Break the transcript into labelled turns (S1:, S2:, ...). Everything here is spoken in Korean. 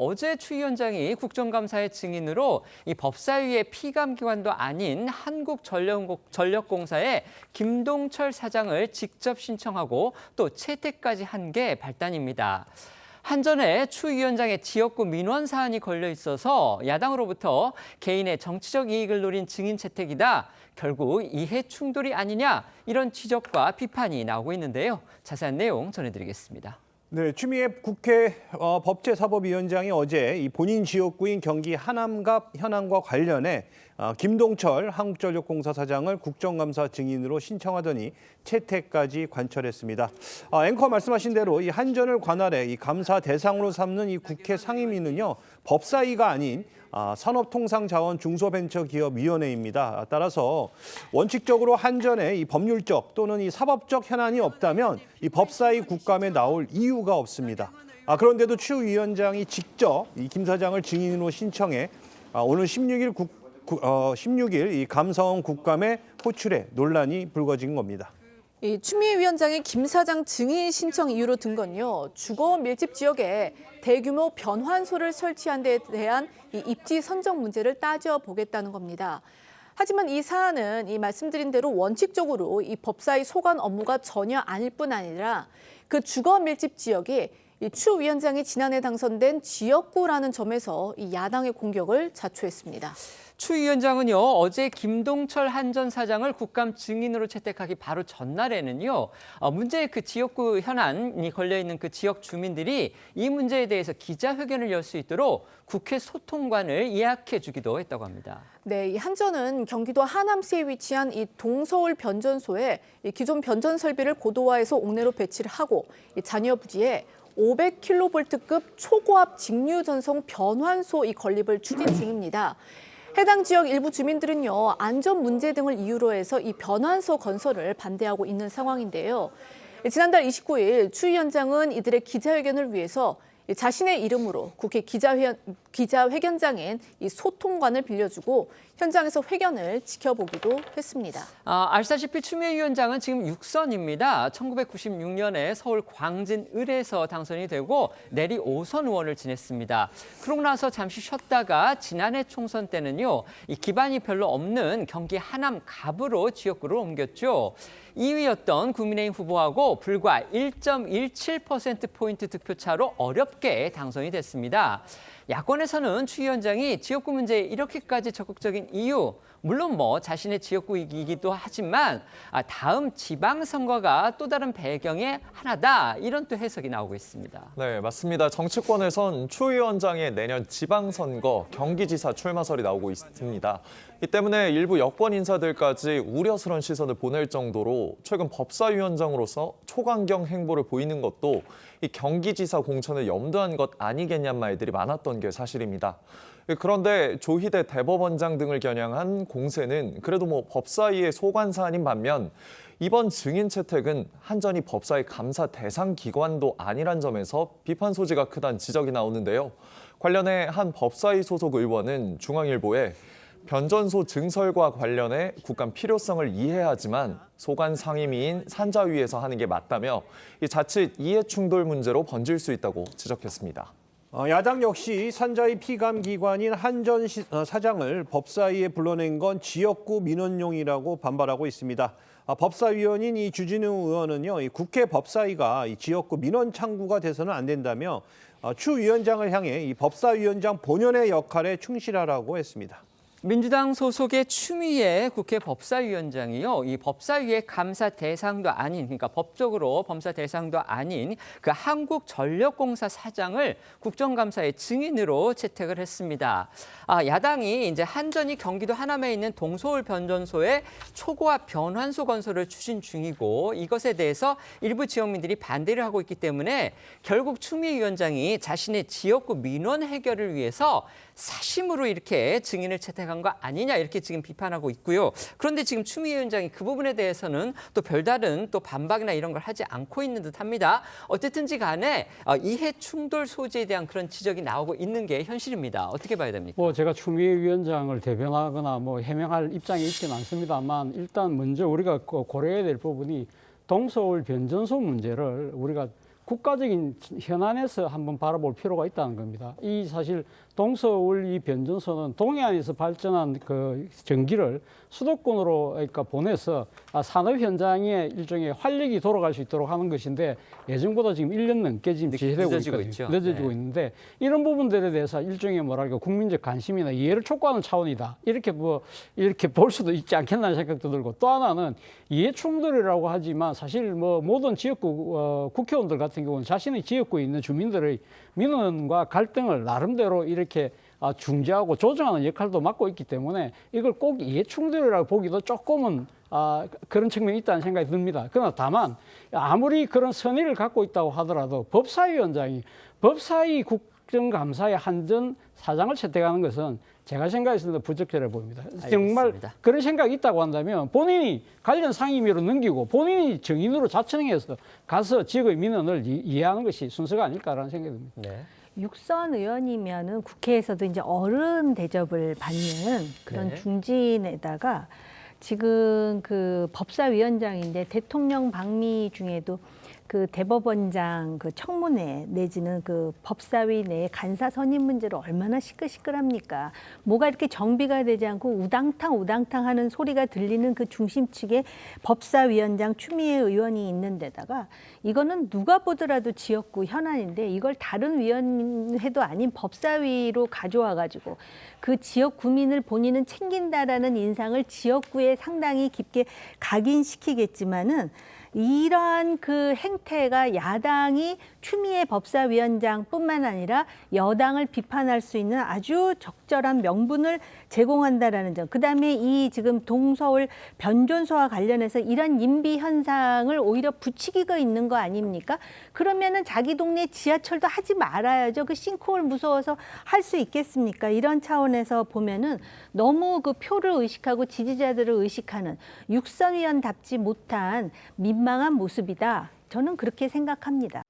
S1: 어제 추 위원장이 국정감사의 증인으로 이 법사위의 피감기관도 아닌 한국전력공사의 김동철 사장을 직접 신청하고 또 채택까지 한 게 발단입니다. 한전에 추 위원장의 지역구 민원 사안이 걸려 있어서 야당으로부터 개인의 정치적 이익을 노린 증인 채택이다. 결국 이해 충돌이 아니냐 이런 지적과 비판이 나오고 있는데요. 자세한 내용 전해드리겠습니다.
S2: 네, 추미애 국회 법제사법위원장이 어제 이 본인 지역구인 경기 하남갑 현황과 관련해 김동철 한국전력공사 사장을 국정감사 증인으로 신청하더니 채택까지 관철했습니다. 앵커 말씀하신 대로 이 한전을 관할해 이 감사 대상으로 삼는 이 국회 상임위는요 법사위가 아닌 산업통상자원중소벤처기업위원회입니다. 따라서 원칙적으로 한전에 이 법률적 또는 이 사법적 현안이 없다면 이 법사위 국감에 나올 이유가 없습니다. 그런데도 추 위원장이 직접 이 김 사장을 증인으로 신청해 오늘 16일 이 감사원 국감에 호출해 논란이 불거진 겁니다.
S3: 이 추미애 위원장의 김 사장 증인 신청 이유로 든 건요. 주거 밀집 지역에 대규모 변환소를 설치한 데 대한 이 입지 선정 문제를 따져보겠다는 겁니다. 하지만 이 사안은 이 말씀드린 대로 원칙적으로 이 법사위 소관 업무가 전혀 아닐 뿐 아니라 그 주거 밀집 지역이 이 추 위원장이 지난해 당선된 지역구라는 점에서 이 야당의 공격을 자초했습니다.
S1: 추 위원장은요 어제 김동철 한전 사장을 국감 증인으로 채택하기 바로 전날에는요 문제의 그 지역구 현안이 걸려 있는 그 지역 주민들이 이 문제에 대해서 기자회견을 열 수 있도록 국회 소통관을 예약해주기도 했다고 합니다.
S3: 네, 이 한전은 경기도 하남시에 위치한 이 동서울 변전소에 이 기존 변전 설비를 고도화해서 옥내로 배치를 하고 이 잔여 부지에 500kV급 초고압 직류 전송 변환소 이 건립을 추진 중입니다. 해당 지역 일부 주민들은요 안전 문제 등을 이유로 해서 이 변환소 건설을 반대하고 있는 상황인데요. 지난달 29일 추 위원장은 이들의 기자회견을 위해서 자신의 이름으로 국회 기자회견장엔 이 소통관을 빌려주고 현장에서 회견을 지켜보기도 했습니다.
S1: 아시다시피 추미애 위원장은 지금 6선입니다. 1996년에 서울 광진을에서 당선이 되고 내리 5선 의원을 지냈습니다. 그러고 나서 잠시 쉬었다가 지난해 총선 때는요, 이 기반이 별로 없는 경기 하남 갑으로 지역구를 옮겼죠. 2위였던 국민의힘 후보하고 불과 1.17%포인트 득표차로 어렵게 당선이 됐습니다. 야권에서는 추 위원장이 지역구 문제에 이렇게까지 적극적인 이유, 물론 자신의 지역구이기도 하지만 다음 지방선거가 또 다른 배경의 하나다, 이런 또 해석이 나오고 있습니다.
S4: 네, 맞습니다. 정치권에선 추 위원장의 내년 지방선거 경기지사 출마설이 나오고 있습니다. 이 때문에 일부 여권 인사들까지 우려스러운 시선을 보낼 정도로 최근 법사위원장으로서 초강경 행보를 보이는 것도 이 경기지사 공천을 염두한 것 아니겠냐는 말들이 많았던 게 사실입니다. 그런데 조희대 대법원장 등을 겨냥한 공세는 그래도 법사위의 소관 사안인 반면 이번 증인 채택은 한전이 법사위 감사 대상 기관도 아니란 점에서 비판 소지가 크다는 지적이 나오는데요. 관련해 한 법사위 소속 의원은 중앙일보에 변전소 증설과 관련해 국감 필요성을 이해하지만 소관 상임위인 산자위에서 하는 게 맞다며 자칫 이해충돌 문제로 번질 수 있다고 지적했습니다.
S2: 야당 역시 산자위 피감기관인 한전 사장을 법사위에 불러낸 건 지역구 민원용이라고 반발하고 있습니다. 법사위원인 이 주진우 의원은요, 이 국회 법사위가 이 지역구 민원 창구가 돼서는 안 된다며 추 위원장을 향해 이 법사위원장 본연의 역할에 충실하라고 했습니다.
S1: 민주당 소속의 추미애 국회 법사위원장이요, 이 법사위의 감사 대상도 아닌, 그러니까 법적으로 검사 대상도 아닌 그 한국전력공사 사장을 국정감사의 증인으로 채택을 했습니다. 야당이 이제 한전이 경기도 하남에 있는 동서울 변전소에 초고압 변환소 건설을 추진 중이고 이것에 대해서 일부 지역민들이 반대를 하고 있기 때문에 결국 추미애 위원장이 자신의 지역구 민원 해결을 위해서 사심으로 이렇게 증인을 채택한 거 아니냐, 이렇게 지금 비판하고 있고요. 그런데 지금 추미애 위원장이 그 부분에 대해서는 또 별다른 또 반박이나 이런 걸 하지 않고 있는 듯합니다. 어쨌든지 간에 이해 충돌 소지에 대한 그런 지적이 나오고 있는 게 현실입니다. 어떻게 봐야 됩니까?
S5: 제가 추미애 위원장을 대변하거나 해명할 입장에 있지는 않습니다만 일단 먼저 우리가 고려해야 될 부분이 동서울 변전소 문제를 우리가 국가적인 현안에서 한번 바라볼 필요가 있다는 겁니다. 이 사실 동서울 이 변전소는 동해안에서 발전한 그 전기를 수도권으로 그러니까 보내서 산업 현장에 일종의 활력이 돌아갈 수 있도록 하는 것인데 예정보다 지금 1년 넘게 지금 지체되고
S1: 늦어지고
S5: 있거든요.
S1: 있죠.
S5: 늦어지고
S1: 네.
S5: 있는데 이런 부분들에 대해서 일종의 뭐랄까 국민적 관심이나 이해를 촉구하는 차원이다. 이렇게 볼 수도 있지 않겠나는 생각도 들고 또 하나는 이해 충돌이라고 하지만 사실 뭐 모든 지역구 국회의원들 같은 경우는 자신의 지역구에 있는 주민들의 민원과 갈등을 나름대로 이렇게 중재하고 조정하는 역할도 맡고 있기 때문에 이걸 꼭 이해 충돌이라고 보기도 조금은 그런 측면이 있다는 생각이 듭니다. 그러나 다만 아무리 그런 선의를 갖고 있다고 하더라도 법사위원장이 법사위 국정감사의 한전 사장을 채택하는 것은 제가 생각했을 때 부적절해 보입니다. 정말
S1: 알겠습니다.
S5: 그런 생각이 있다고 한다면 본인이 관련 상임위로 넘기고 본인이 정인으로 자천해서 가서 지역의 민원을 이해하는 것이 순서가 아닐까라는 생각이 듭니다.
S1: 네.
S6: 육선 의원이면은 국회에서도 이제 어른 대접을 받는 그런
S1: 네.
S6: 중진에다가 지금 그 법사위원장인데 대통령 방미 중에도 그 대법원장 그 청문회 내지는 그 법사위 내 간사 선임 문제로 얼마나 시끌시끌합니까? 뭐가 이렇게 정비가 되지 않고 우당탕 하는 소리가 들리는 그 중심축에 법사위원장 추미애 의원이 있는 데다가 이거는 누가 보더라도 지역구 현안인데 이걸 다른 위원회도 아닌 법사위로 가져와 가지고 그 지역 구민을 본인은 챙긴다라는 인상을 지역구에 상당히 깊게 각인시키겠지만은 이러한 그 행태가 야당이 추미애 법사위원장뿐만 아니라 여당을 비판할 수 있는 아주 적절한 명분을 제공한다라는 점. 그다음에 이 지금 동서울 변전소와 관련해서 이런 임비 현상을 오히려 부추기고 있는 거 아닙니까? 그러면은 자기 동네 지하철도 하지 말아야죠. 그 싱크홀 무서워서 할 수 있겠습니까? 이런 차원에서 보면은 너무 그 표를 의식하고 지지자들을 의식하는 육선위원답지 못한 민망한 모습이다. 저는 그렇게 생각합니다.